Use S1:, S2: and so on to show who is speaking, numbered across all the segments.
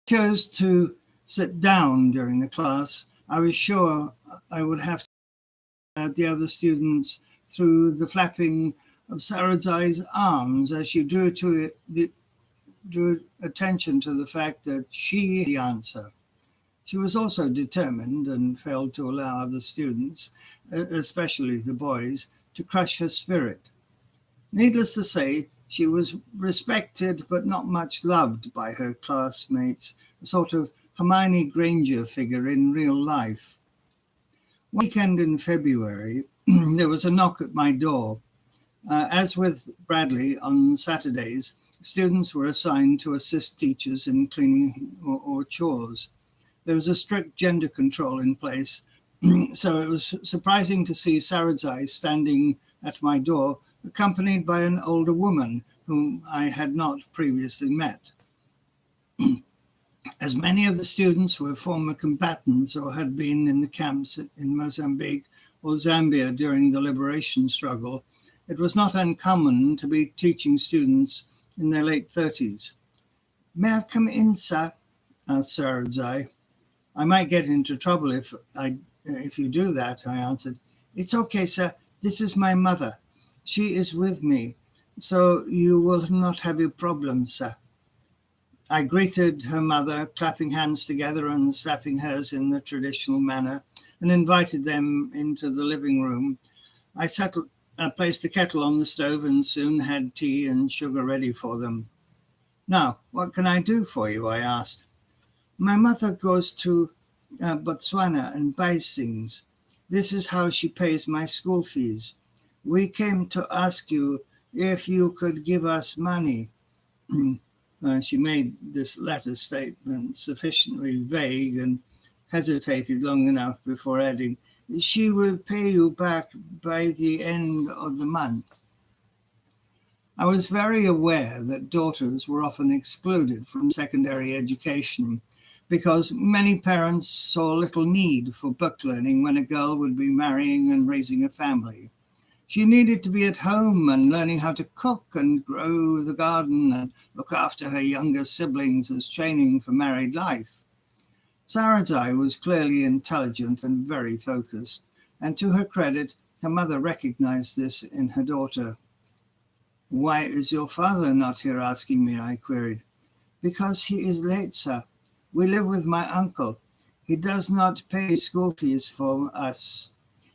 S1: Chose to sit down during the class, I was sure I would have to the other students through the flapping of Sarudzai's arms as she drew attention to the fact that she had the answer. She was also determined and failed to allow other students, especially the boys, to crush her spirit. Needless to say, she was respected but not much loved by her classmates, a sort of Hermione Granger figure in real life. One weekend in February, there was a knock at my door. As with Bradley on Saturdays, students were assigned to assist teachers in cleaning or chores. There was a strict gender control in place, so it was surprising to see Sarudzai standing at my door, accompanied by an older woman whom I had not previously met. As many of the students were former combatants or had been in the camps in Mozambique or Zambia during the liberation struggle, it was not uncommon to be teaching students in their late 30s. "May I come in, sir?" asked Sarudzai. "I might get into trouble if you do that," I answered. "It's okay, sir. This is my mother. She is with me, so you will not have a problem, sir." I greeted her mother, clapping hands together and slapping hers in the traditional manner, and invited them into the living room. I placed a kettle on the stove and soon had tea and sugar ready for them. "Now, what can I do for you?" I asked. "My mother goes to Botswana and buys things. This is how she pays my school fees. We came to ask you if you could give us money." She made this latter statement sufficiently vague and hesitated long enough before adding, "She will pay you back by the end of the month." I was very aware that daughters were often excluded from secondary education because many parents saw little need for book learning when a girl would be marrying and raising a family. She needed to be at home and learning how to cook and grow the garden and look after her younger siblings as training for married life. Sarudzai was clearly intelligent and very focused, and to her credit, her mother recognized this in her daughter. "Why is your father not here asking me?" I queried. "Because he is late, sir. We live with my uncle. He does not pay school fees for us.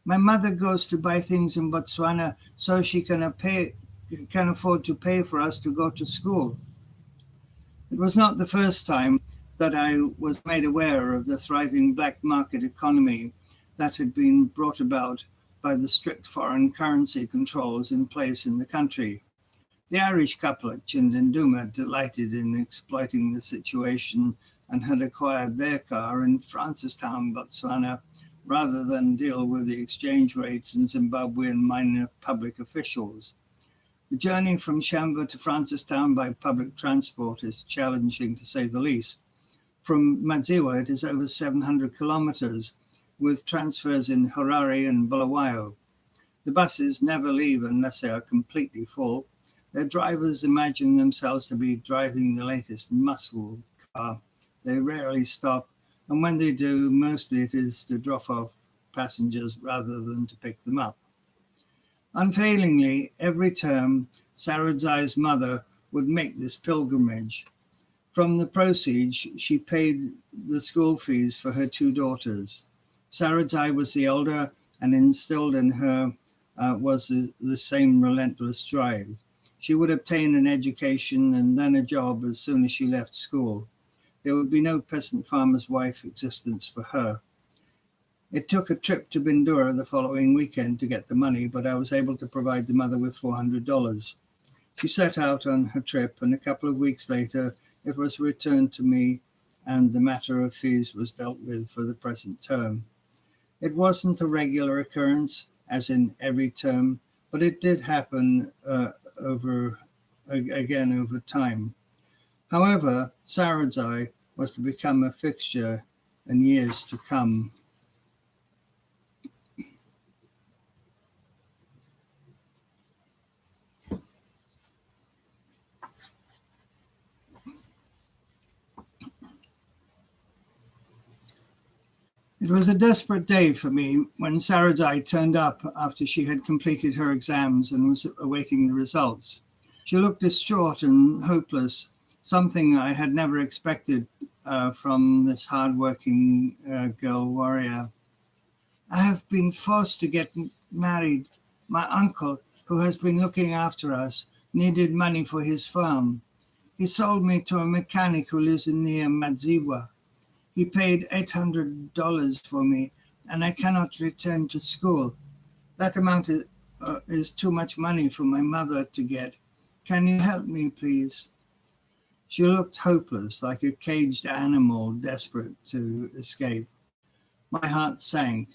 S1: My mother goes to buy things in Botswana so she can afford to pay for us to go to school." It was not the first time that I was made aware of the thriving black market economy that had been brought about by the strict foreign currency controls in place in the country. The Irish couple at Chindinduma delighted in exploiting the situation and had acquired their car in Francistown, Botswana, rather than deal with the exchange rates and Zimbabwean minor public officials. The journey from Shamva to Francistown by public transport is challenging, to say the least. From Madziwa, it is over 700 kilometers, with transfers in Harare and Bulawayo. The buses never leave unless they are completely full. Their drivers imagine themselves to be driving the latest muscle car. They rarely stop, and when they do, mostly it is to drop off passengers rather than to pick them up. Unfailingly, every term, Sarudzai's mother would make this pilgrimage. From the proceeds, she paid the school fees for her two daughters. Sarudzai was the elder, and instilled in her was the same relentless drive. She would obtain an education and then a job as soon as she left school. There would be no peasant farmer's wife existence for her. It took a trip to Bindura the following weekend to get the money, but I was able to provide the mother with $400. She set out on her trip, and a couple of weeks later, it was returned to me, and the matter of fees was dealt with for the present term. It wasn't a regular occurrence, as in every term, but it did happen over time. However, Sarudzai was to become a fixture in years to come. It was a desperate day for me when Sarudzai turned up after she had completed her exams and was awaiting the results. She looked distraught and hopeless, something I had never expected from this hard-working girl warrior. I have been forced to get married. My uncle, who has been looking after us, needed money for his farm. He sold me to a mechanic who lives near Madziwa. He paid $800 for me, and I cannot return to school. That amount is too much money for my mother to get. Can you help me, please? She looked hopeless, like a caged animal desperate to escape. My heart sank.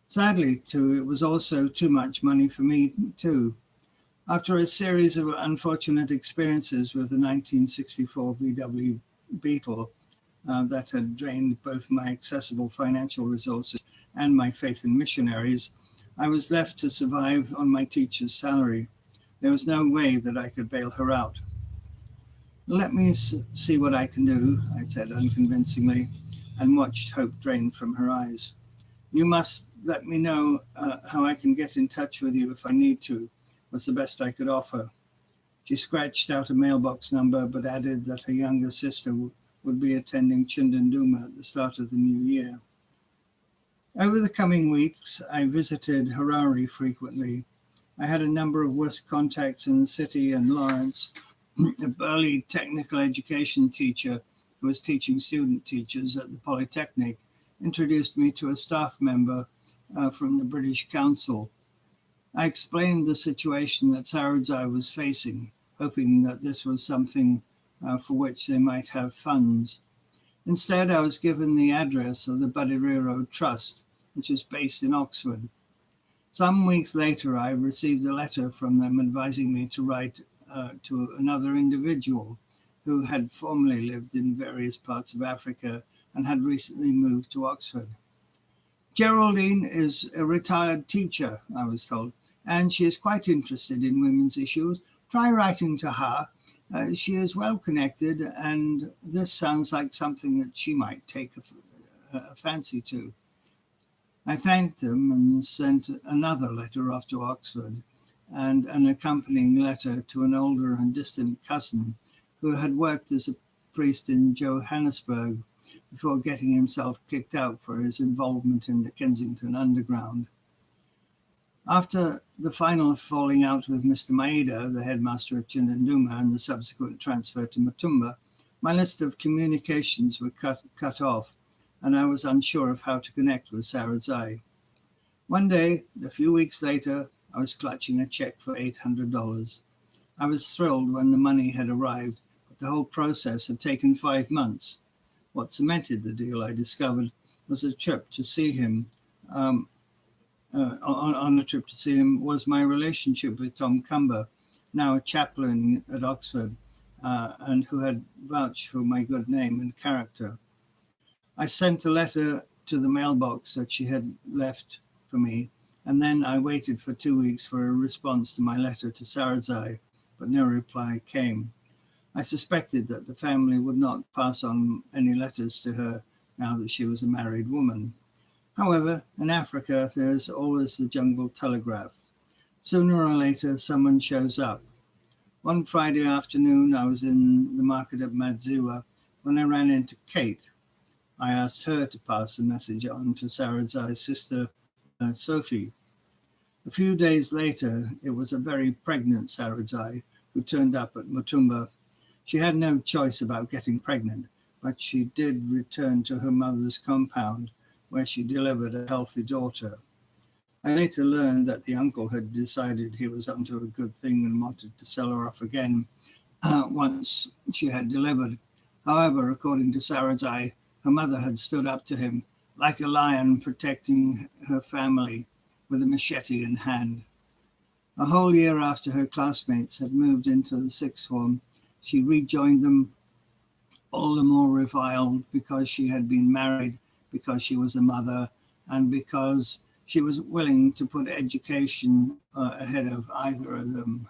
S1: Sadly, too, it was also too much money for me, too. After a series of unfortunate experiences with the 1964 VW Beetle that had drained both my accessible financial resources and my faith in missionaries, I was left to survive on my teacher's salary. There was no way that I could bail her out. Let me see what I can do, I said unconvincingly, and watched hope drain from her eyes. You must let me know how I can get in touch with you if I need to, was the best I could offer. She scratched out a mailbox number, but added that her younger sister would be attending Chindanduma at the start of the new year. Over the coming weeks, I visited Harare frequently. I had a number of work contacts in the city, and Lawrence, a burly technical education teacher who was teaching student teachers at the Polytechnic, introduced me to a staff member from the British Council. I explained the situation that Sarudzai was facing, hoping that this was something for which they might have funds. Instead, I was given the address of the Badiriro Trust, which is based in Oxford. Some weeks later, I received a letter from them advising me to write to another individual who had formerly lived in various parts of Africa and had recently moved to Oxford. Geraldine is a retired teacher, I was told, and she is quite interested in women's issues. Try writing to her. She is well connected, and this sounds like something that she might take a fancy to. I thanked them and sent another letter off to Oxford, and an accompanying letter to an older and distant cousin who had worked as a priest in Johannesburg before getting himself kicked out for his involvement in the Kensington Underground. After the final falling out with Mr. Maeda, the headmaster at Chindanduma, and the subsequent transfer to Matumba, my list of communications were cut off, and I was unsure of how to connect with Sarudzai. One day, a few weeks later, I was clutching a check for $800. I was thrilled when the money had arrived, but the whole process had taken 5 months. What cemented the deal, I discovered, was a trip to see him. On a trip to see him was my relationship with Tom Cumber, now a chaplain at Oxford, and who had vouched for my good name and character. I sent a letter to the mailbox that she had left for me, and then I waited for 2 weeks for a response to my letter to Sarudzai, but no reply came. I suspected that the family would not pass on any letters to her now that she was a married woman. However, in Africa, there's always the jungle telegraph. Sooner or later, someone shows up. One Friday afternoon, I was in the market at Madziwa when I ran into Kate. I asked her to pass the message on to Sarudzai's sister, Sophie. A few days later, it was a very pregnant Sarudzai who turned up at Matumba. She had no choice about getting pregnant, but she did return to her mother's compound, where she delivered a healthy daughter. I later learned that the uncle had decided he was onto a good thing and wanted to sell her off again once she had delivered. However, according to Sarudzai, her mother had stood up to him like a lion protecting her family with a machete in hand. A whole year after her classmates had moved into the sixth form, she rejoined them, all the more reviled because she had been married, because she was a mother, and because she was willing to put education ahead of either of them.